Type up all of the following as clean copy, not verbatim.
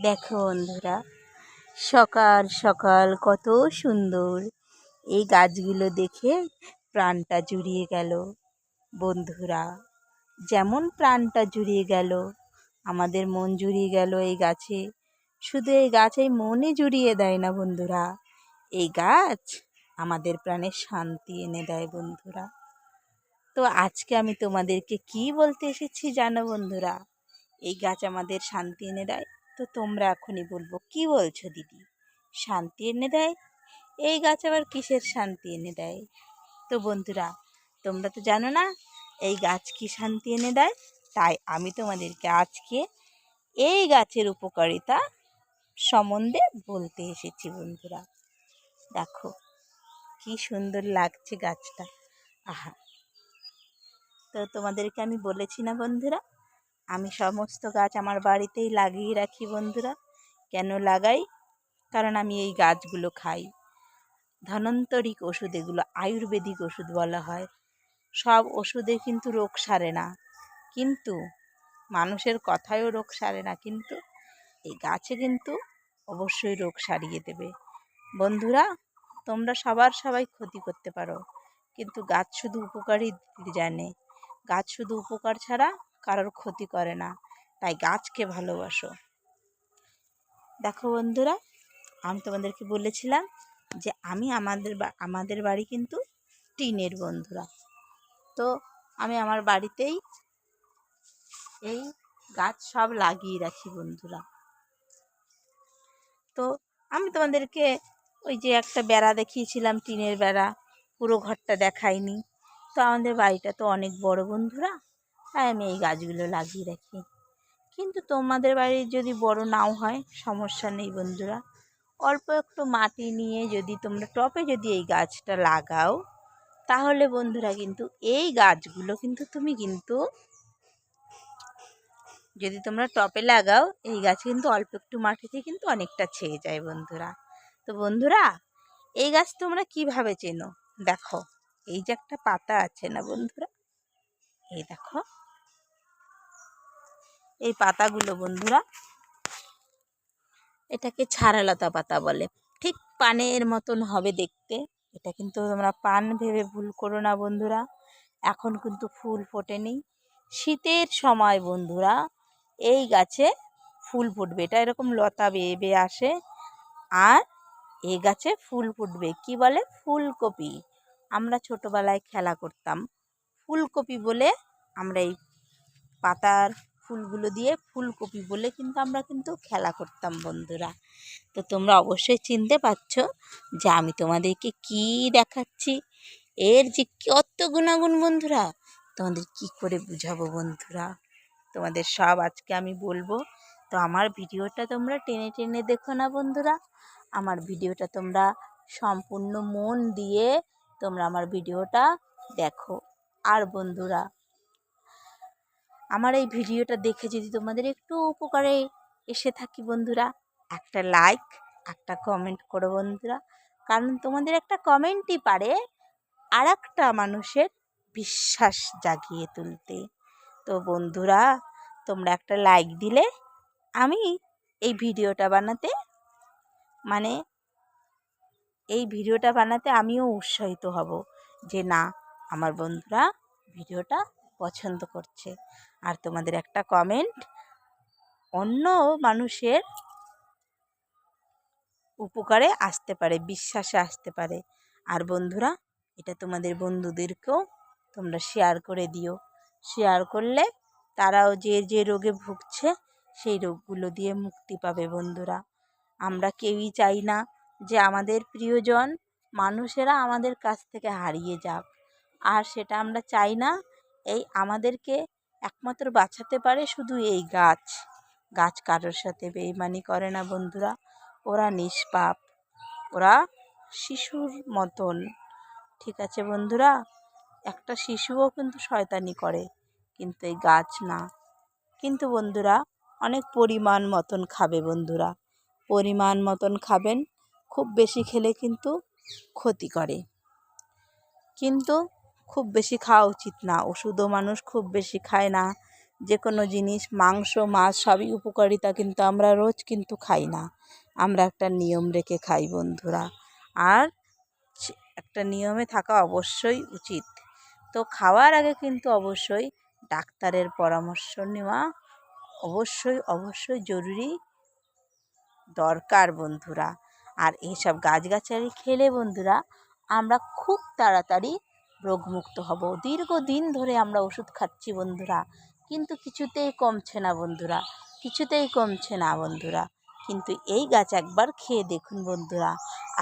দেখো বন্ধুরা, সকাল সকাল কত সুন্দর এই গাছগুলো দেখে প্রাণটা জুড়িয়ে গেল বন্ধুরা। যেমন প্রাণটা জুড়িয়ে গেল, আমাদের মন জুড়িয়ে গেল এই গাছে। শুধু এই গাছ এই মনই জুড়িয়ে দেয় না বন্ধুরা, এই গাছ আমাদের প্রাণে শান্তি এনে দেয় বন্ধুরা। তো আজকে আমি তোমাদেরকে কি বলতে এসেছি জানো বন্ধুরা? এই গাছ আমাদের শান্তি এনে দেয়। তো তোমরা এখনই বলবো, কি বলছো দিদি, শান্তি এনে দেয়? এই গাছ আবার কিসের শান্তি এনে দেয়? তো বন্ধুরা, তোমরা তো জানো না এই গাছ কি শান্তি এনে দেয়। তাই আমি তোমাদেরকে আজকে এই গাছের উপকারিতা সম্বন্ধে বলতে এসেছি বন্ধুরা। দেখো কি সুন্দর লাগছে গাছটা, আহা। তো তোমাদেরকে আমি বলেছি না বন্ধুরা, আমি সমস্ত গাছ আমার বাড়িতেই লাগিয়ে রাখি বন্ধুরা। কেন লাগাই? কারণ আমি এই গাছগুলো খাই। ধন্বন্তরিক ওষুধ, এগুলো আয়ুর্বেদিক ওষুধ বলা হয়। সব ওষুধে কিন্তু রোগ সারে না, কিন্তু মানুষের কথায়ও রোগ সারে না, কিন্তু এই গাছে কিন্তু অবশ্যই রোগ সারিয়ে দেবে বন্ধুরা। তোমরা সবাই ক্ষতি করতে পারো, কিন্তু গাছ শুধু উপকারই জানে। গাছ শুধু উপকার ছাড়া কারোর ক্ষতি করে না, তাই গাছকে ভালোবাসো। দেখো বন্ধুরা, আমি তোমাদেরকে বলেছিলাম যে আমি আমাদের বাড়ি কিন্তু টিনের বন্ধুরা। তো আমি আমার বাড়িতেই এই গাছ সব লাগিয়ে রাখি বন্ধুরা। তো আমি তোমাদেরকে ওই যে একটা বেড়া দেখিয়েছিলাম, টিনের বেড়া, পুরো ঘরটা দেখাইনি। তো আমাদের বাড়িটা তো অনেক বড় বন্ধুরা, তাই আমি এই গাছগুলো লাগিয়ে রাখি। কিন্তু তোমাদের বাড়ির যদি বড় নাও হয় সমস্যা নেই বন্ধুরা, অল্প একটু মাটি নিয়ে যদি তোমরা টবে যদি এই গাছটা লাগাও, তাহলে বন্ধুরা কিন্তু এই গাছগুলো কিন্তু যদি তোমরা টবে লাগাও, এই গাছ কিন্তু অল্প একটু মাটিতে কিন্তু অনেকটা ছেয়ে যায় বন্ধুরা। তো বন্ধুরা, এই গাছ তোমরা কিভাবে চেনো? দেখো এই যে একটা পাতা আছে না বন্ধুরা, এই দেখো এই পাতাগুলো বন্ধুরা, এটাকে ছাড়ালতা পাতা বলে। ঠিক পানের মতন হবে দেখতে। এটা কিন্তু তোমরা পান ভেবে ভুল করো না বন্ধুরা, এখন কিন্তু ফুল ফোটেনি। শীতের সময় বন্ধুরা এই গাছে ফুল ফুটবে, এটা এরকম লতা বেয়ে বেয়ে আসে, আর এই গাছে ফুল ফুটবে। কি বলে? ফুলকপি। আমরা ছোটোবেলায় খেলা করতাম ফুলকপি বলে, আমরা এই পাতার ফুলগুলো দিয়ে ফুলকপি বলে কিন্তু আমরা খেলা করতাম বন্ধুরা। তো তোমরা অবশ্যই চিনতে পারছো যে আমি তোমাদেরকে কি দেখাচ্ছি। এর যে কত গুণাগুণ বন্ধুরা, তোমাদের কি করে বুঝাবো বন্ধুরা, তোমাদের সব আজকে আমি বলবো। তো আমার ভিডিওটা তোমরা টেনে টেনে দেখো না বন্ধুরা, আমার ভিডিওটা তোমরা সম্পূর্ণ মন দিয়ে তোমরা আমার ভিডিওটা দেখো। আর বন্ধুরা, আমার এই ভিডিওটা দেখে যদি তোমাদের একটু উপকারে এসে থাকি বন্ধুরা, একটা লাইক একটা কমেন্ট করো বন্ধুরা, কারণ তোমাদের একটা কমেন্টই পারে আর একটা মানুষের বিশ্বাস জাগিয়ে তুলতে। তো বন্ধুরা, তোমরা একটা লাইক দিলে আমি এই ভিডিওটা বানাতে আমিও উৎসাহিত হব যে না, আমার বন্ধুরা ভিডিওটা পছন্দ করছে। আর তোমাদের একটা কমেন্ট অন্য মানুষের উপকারে আসতে পারে, বিশ্বাসে আসতে পারে। আর বন্ধুরা, এটা তোমাদের বন্ধুদেরকেও তোমরা শেয়ার করে দিও। শেয়ার করলে তারাও যে যে রোগে ভুগছে সেই রোগগুলো দিয়ে মুক্তি পাবে বন্ধুরা। আমরা কেউই চাই না যে আমাদের প্রিয়জন মানুষেরা আমাদের কাছ থেকে হারিয়ে যাক, আর সেটা আমরা চাই না। এই আমাদেরকে একমাত্র বাঁচাতে পারে শুধু এই গাছ। গাছ কারোর সাথে বেইমানি করে না বন্ধুরা, ওরা নিষ্পাপ, ওরা শিশুর মতন। ঠিক আছে বন্ধুরা, একটা শিশুও কিন্তু শয়তানি করে, কিন্তু এই গাছ না। কিন্তু বন্ধুরা, অনেক পরিমাণ মতন খাবে বন্ধুরা, পরিমাণ মতন খাবেন। খুব বেশি খেলে কিন্তু ক্ষতি করে, কিন্তু খুব বেশি খাওয়া উচিত না। ওষুধও মানুষ খুব বেশি খায় না, যে কোনো জিনিস মাংস মাছ সবই উপকারিতা, কিন্তু আমরা রোজ কিন্তু খাই না, আমরা একটা নিয়ম রেখে খাই বন্ধুরা। আর একটা নিয়মে থাকা অবশ্যই উচিত। তো খাওয়ার আগে কিন্তু অবশ্যই ডাক্তারের পরামর্শ নেওয়া অবশ্যই অবশ্যই জরুরি দরকার বন্ধুরা। আর এইসব গাছগাছালি খেলে বন্ধুরা আমরা খুব তাড়াতাড়ি রোগমুক্ত হব। দীর্ঘদিন ধরে আমরা ওষুধ খাচ্ছি বন্ধুরা, কিন্তু কিছুতেই কমছে না বন্ধুরা, কিছুতেই কমছে না বন্ধুরা। কিন্তু এই গাছ একবার খেয়ে দেখুন বন্ধুরা,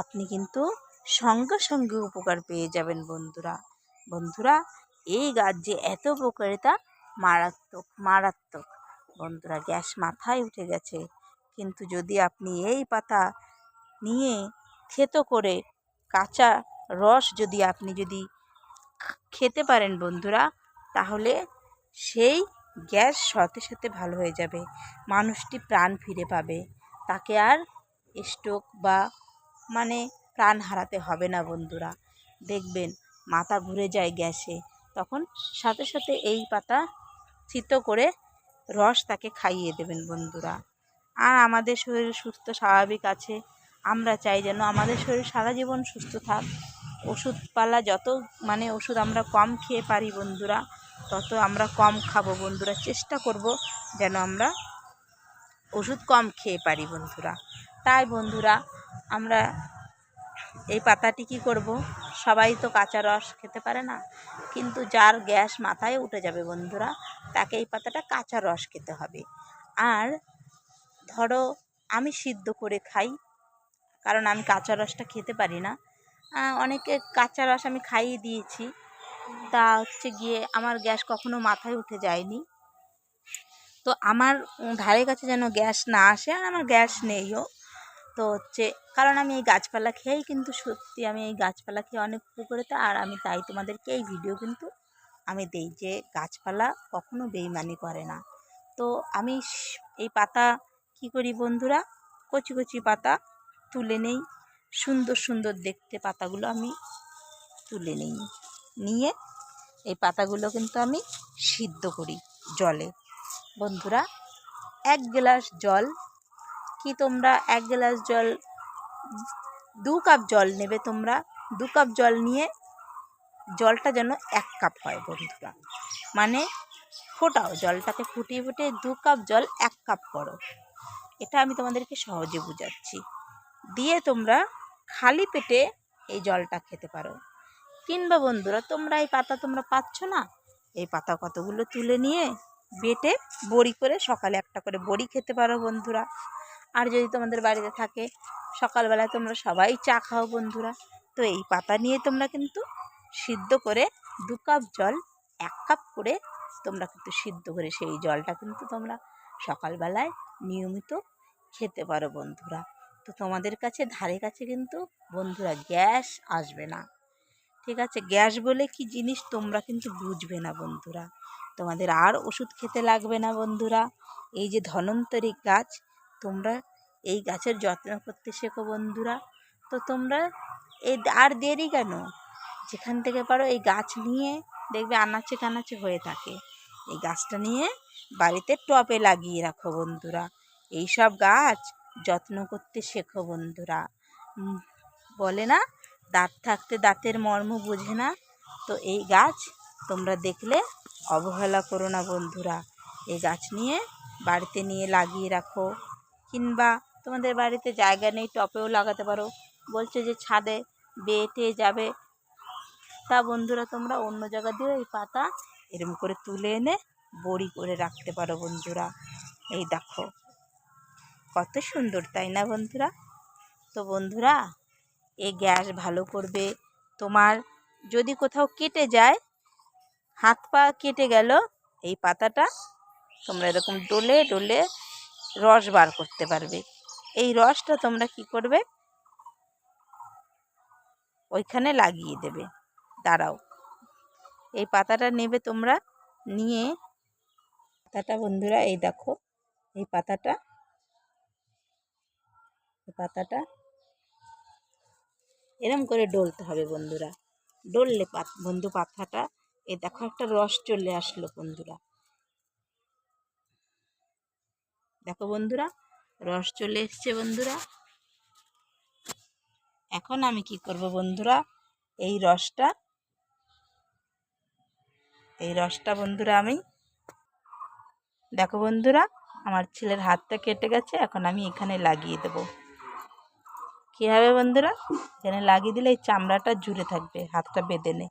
আপনি কিন্তু সঙ্গে সঙ্গে উপকার পেয়ে যাবেন বন্ধুরা। বন্ধুরা এই গাছ যে এত উপকারিতা, মারাত্মক মারাত্মক বন্ধুরা, গ্যাস মাথায় উঠে গেছে। কিন্তু যদি আপনি এই পাতা নিয়ে থেতো করে কাঁচা রস যদি খেতে পারেন বন্ধুরা, তাহলে সেই গ্যাস সাথে সাথে ভালো হয়ে যাবে, মানুষটি প্রাণ ফিরে পাবে, তাকে আর স্ট্রোক বা প্রাণ হারাতে হবে না বন্ধুরা। দেখবেন মাথা ঘুরে যায় গ্যাসে, তখন সাথে সাথে এই পাতা থেতো করে রস তাকে খাইয়ে দেবেন বন্ধুরা। আর আমাদের শরীর সুস্থ স্বাভাবিক আছে, আমরা চাই যেন আমাদের শরীর সারা জীবন সুস্থ থাক। ওষুধপালা যত ওষুধ আমরা কম খেয়ে পারি বন্ধুরা, তত আমরা কম খাবো বন্ধুরা। চেষ্টা করব যেন আমরা ওষুধ কম খেয়ে পারি বন্ধুরা। তাই বন্ধুরা আমরা এই পাতাটি কী করব, সবাই তো কাঁচা রস খেতে পারে না, কিন্তু যার গ্যাস মাথায় উঠে যাবে বন্ধুরা, তাকে এই পাতাটা কাঁচা রস খেতে হবে। আর ধরো আমি সিদ্ধ করে খাই, কারণ আমি কাঁচা রসটা খেতে পারি না। অনেকে কাঁচা রস আমি খাইয়ে দিয়েছি, তা গিয়ে আমার গ্যাস কখনো মাথায় উঠে যায়নি। তো আমার ধারে কাছে যেন গ্যাস না আসে, আর আমার গ্যাস নেইও। তো কারণ আমি এই গাছপালা খেয়েই কিন্তু সত্যি আমি এই গাছপালা খেয়ে অনেক উপকারিতা। আর আমি তাই তোমাদেরকে এই ভিডিও কিন্তু আমি দেই যে গাছপালা কখনো বেইমানি করে না। তো আমি এই পাতা কি করি বন্ধুরা, কচি কচি পাতা তুলে নেই, সুন্দর সুন্দর দেখতে পাতাগুলো আমি তুলে নিয়ে এই পাতাগুলো কিন্তু আমি সিদ্ধ করি জলে বন্ধুরা। 1 গ্লাস জল, কি তোমরা 1 গ্লাস জল 2 কাপ জল নেবে তোমরা, 2 কাপ জল নিয়ে জলটা যেন 1 কাপ হয় বন্ধুরা, ফোটাও জলটাকে, ফুটিয়ে ফুটিয়ে 2 কাপ জল 1 কাপ করো। এটা আমি তোমাদেরকে সহজে বুঝাচ্ছি। দিয়ে তোমরা খালি পেটে এই জলটা খেতে পারো। কিংবা বন্ধুরা তোমরা এই পাতা তোমরা পাচ্ছ না, এই পাতা কতগুলো তুলে নিয়ে বেটে বড়ি করে সকালে একটা করে বড়ি খেতে পারো বন্ধুরা। আর যদি তোমাদের বাড়িতে থাকে, সকালবেলায় তোমরা সবাই চা খাও বন্ধুরা, তো এই পাতা নিয়ে তোমরা কিন্তু সিদ্ধ করে 2 কাপ জল 1 কাপ করে তোমরা কিন্তু সিদ্ধ করে সেই জলটা কিন্তু তোমরা সকালবেলায় নিয়মিত খেতে পারো বন্ধুরা। তো তোমাদের কাছে ধারে কাছে কিন্তু বন্ধুরা গ্যাস আসবে না, ঠিক আছে? গ্যাস বলে কি জিনিস তোমরা কিন্তু বুঝবে না বন্ধুরা, তোমাদের আর ওষুধ খেতে লাগবে না বন্ধুরা। এই যে ধন্বন্তরি গাছ, তোমরা এই গাছের যত্ন করতে শেখো বন্ধুরা। তো তোমরা এই আর দেরি কেন, যেখান থেকে পারো এই গাছ নিয়ে দেখবে আনাচে কানাচে হয়ে থাকে, এই গাছটা নিয়ে বাড়িতে টবে লাগিয়ে রাখো বন্ধুরা। এই সব গাছ যত্ন করতে শেখো বন্ধুরা। বলে না দাঁত থাকতে দাঁতের মর্ম বোঝে না, তো এই গাছ তোমরা দেখলে অবহেলা করো না বন্ধুরা। এই গাছ নিয়ে বাড়িতে নিয়ে লাগিয়ে রাখো, কিংবা তোমাদের বাড়িতে জায়গা নেই টবেও লাগাতে পারো, বলছে যে ছাদে বেটে যাবে, তা বন্ধুরা তোমরা অন্য জায়গা দিয়ে এই পাতা এরম করে তুলে এনে বড়ি করে রাখতে পারো বন্ধুরা। এই দেখো কত সুন্দর, তাই না বন্ধুরা? তো বন্ধুরা এই গ্যাস ভালো করবে। তোমার যদি কোথাও কেটে যায়, হাত পা কেটে গেল, এই পাতাটা তোমরা এরকম ডলে ডলে রস বার করতে পারবে। এই রসটা তোমরা কি করবে, ওইখানে লাগিয়ে দেবে। দাঁড়াও, এই পাতাটা নেবে তোমরা, নিয়ে পাতাটা বন্ধুরা এই দেখো, এই পাতাটা এরম করে ডলতে হবে বন্ধুরা। ডললে পাতাটা এই দেখো একটা রস চলে আসলো বন্ধুরা। দেখো বন্ধুরা, রস চলে এসছে বন্ধুরা। এখন আমি কি করব বন্ধুরা, এই রসটা বন্ধুরা আমি, দেখো বন্ধুরা, আমার ছেলের হাতটা কেটে গেছে, এখন আমি এখানে লাগিয়ে দেব। কীভাবে বন্ধুরা, এখানে লাগিয়ে দিলে এই চামড়াটা জুড়ে থাকবে, হাতটা বেঁধে নে,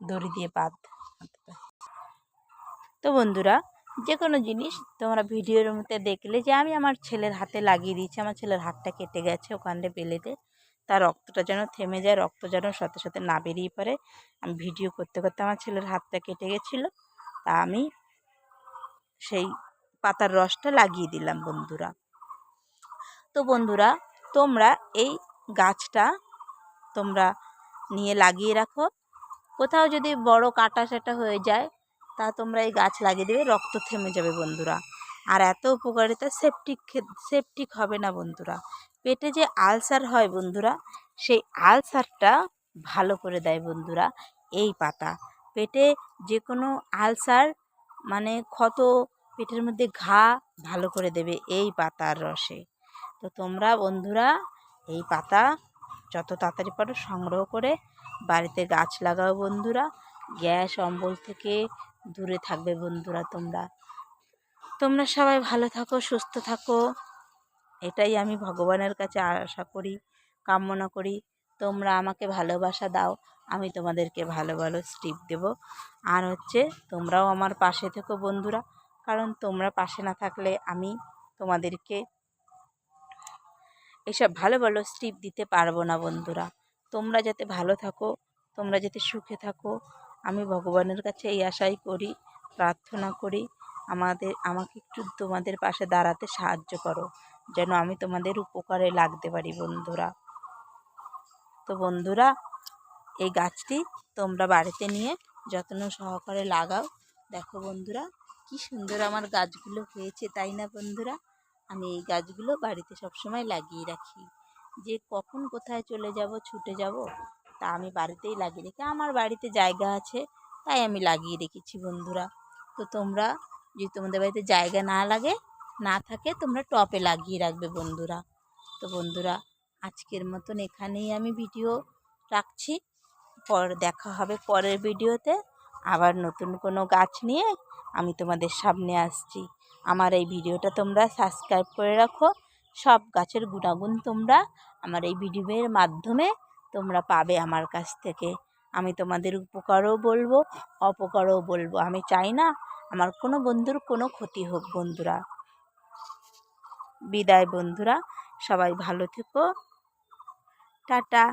দড়ি দিয়ে বাঁধ হাতটা। তো বন্ধুরা, যে কোনো জিনিস তোমরা ভিডিওর মধ্যে দেখলে যে আমি আমার ছেলের হাতে লাগিয়ে দিয়েছি, আমার ছেলের হাতটা কেটে গেছে ওখানে বেলেতে, তার রক্তটা যেন থেমে যায়, রক্ত যেন সাথে সাথে না বেরিয়ে পড়ে। আমি ভিডিও করতে করতে আমার ছেলের হাতটা কেটে গেছিলো, তা আমি সেই পাতার রসটা লাগিয়ে দিলাম বন্ধুরা। তো বন্ধুরা, তোমরা এই গাছটা তোমরা নিয়ে লাগিয়ে রাখো। কোথাও যদি বড় কাটা সেটা হয়ে যায়, তা তোমরা এই গাছ লাগিয়ে দেবে, রক্ত থেমে যাবে বন্ধুরা। আর এত উপকারিতা, সেপটিক হবে না বন্ধুরা। পেটে যে আলসার হয় বন্ধুরা, সেই আলসারটা ভালো করে দেয় বন্ধুরা এই পাতা। পেটে যে কোনো আলসার মানে ক্ষত, পেটের মধ্যে ঘা ভালো করে দেবে এই পাতার রসে। তো তোমরা বন্ধুরা এই পাতা যত তাড়াতাড়ি পারো সংগ্রহ করে বাড়িতে গাছ লাগাও বন্ধুরা। গ্যাস অম্বল থেকে দূরে থাকবে বন্ধুরা। তোমরা সবাই ভালো থাকো, সুস্থ থাকো, এটাই আমি ভগবানের কাছে আশা করি, কামনা করি। তোমরা আমাকে ভালোবাসা দাও, আমি তোমাদেরকে ভালো ভালো টিপ দেব। আর তোমরাও আমার পাশে থেকো বন্ধুরা, কারণ তোমরা পাশে না থাকলে আমি তোমাদেরকে এসব ভালো ভালো টিপ দিতে পারবো না বন্ধুরা। তোমরা যাতে ভালো থাকো, তোমরা যাতে সুখে থাকো, আমি ভগবানের কাছে এই আশাই করি, প্রার্থনা করি। আমাকে একটু তোমাদের পাশে দাঁড়াতে সাহায্য করো, যেন আমি তোমাদের উপকারে লাগতে পারি বন্ধুরা। তো বন্ধুরা, এই গাছটি তোমরা বাড়িতে নিয়ে যত্ন সহকারে লাগাও। দেখো বন্ধুরা, কি সুন্দর আমার গাছগুলো হয়েছে, তাই না বন্ধুরা? আমি এই গাছগুলো বাড়িতে সবসময় লাগিয়ে রাখি, যে কখন কোথায় চলে যাব, ছুটে যাব, তা আমি বাড়িতেই লাগিয়ে রেখি। আমার বাড়িতে জায়গা আছে, তাই আমি লাগিয়ে রেখেছি বন্ধুরা। তো তোমরা যদি তোমাদের বাড়িতে জায়গা না থাকে, তোমরা টবে লাগিয়ে রাখবে বন্ধুরা। তো বন্ধুরা, আজকের মতন এখানেই আমি ভিডিও রাখছি। দেখা হবে পরের ভিডিওতে, আবার নতুন কোনো গাছ নিয়ে আমি তোমাদের সামনে আসছি। আমার এই ভিডিওটা তোমরা সাবস্ক্রাইব করে রাখো। সব গাছের গুণাগুণ তোমরা আমার এই ভিডিওর মাধ্যমে তোমরা পাবে আমার কাছ থেকে। আমি তোমাদের উপকারও বলবো, অপকারও বলবো। আমি চাই না আমার কোনো বন্ধুর কোনো ক্ষতি হোক বন্ধুরা। বিদায় বন্ধুরা, সবাই ভালো থেকো, টাটা।